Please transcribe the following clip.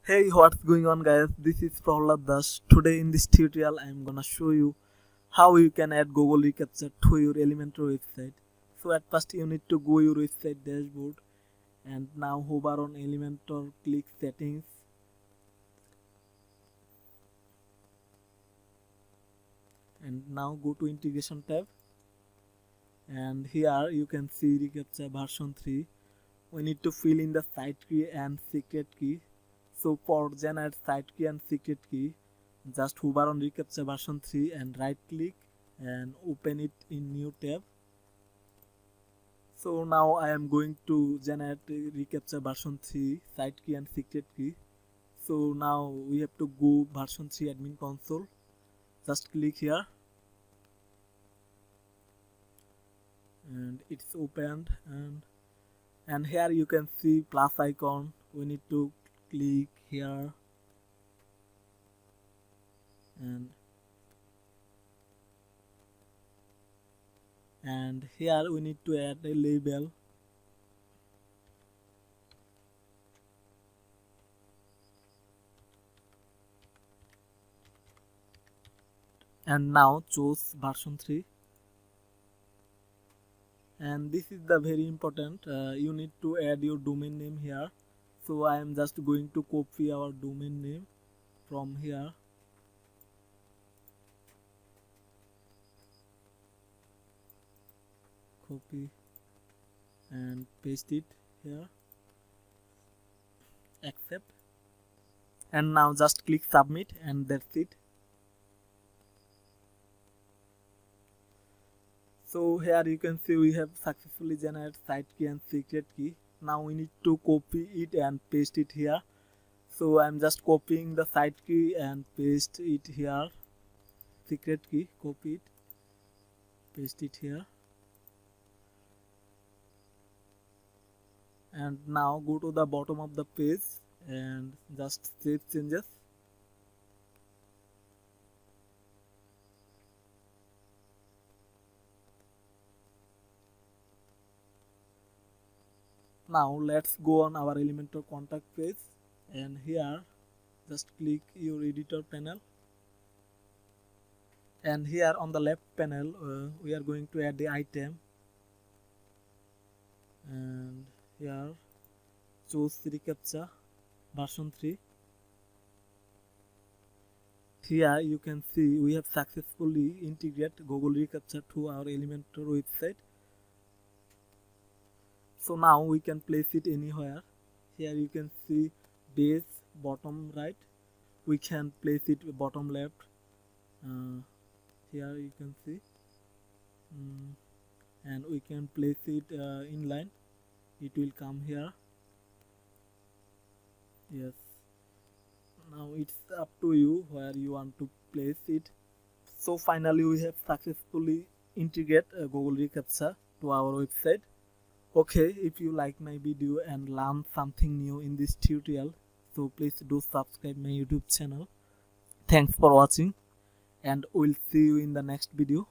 Hey, what's going on guys? This is Prahlad Das. Today in this tutorial I am gonna show you how you can add Google reCAPTCHA to your Elementor website. So at first you need to go your website dashboard and now hover on Elementor, click settings, and now go to integration tab, and here you can see reCAPTCHA version 3. We need to fill in the site key and secret key. So for generate site key and secret key, just hover on reCAPTCHA version 3 and right click and open it in new tab. So now I am going to generate reCAPTCHA version 3 site key and secret key. So now we have to go version 3 admin console. Just click here and it's opened, and here you can see plus icon. We need to click here and here we need to add a label, and now choose version 3. And this is the very important, you need to add your domain name here. So I am just going to copy our domain name from here, copy and paste it here, accept, and now just click submit, and that's it. So here you can see we have successfully generated site key and secret key. Now we need to copy it and paste it here. So I'm just copying the site key and paste it here. Secret key, copy it, paste it here. And now go to the bottom of the page and just save changes. Now let's go on our Elementor contact page, and here just click your editor panel, and here on the left panel we are going to add the item, and here choose reCAPTCHA version 3. Here you can see we have successfully integrated Google reCAPTCHA to our Elementor website. So now we can place it anywhere. Here you can see base bottom right. We can place it bottom left. Here you can see, and we can place it inline. It will come here. Yes. Now it's up to you where you want to place it. So finally we have successfully integrated Google reCAPTCHA to our website. Okay, if you like my video and learn something new in this tutorial, so please do subscribe my YouTube channel. Thanks for watching, and we'll see you in the next video.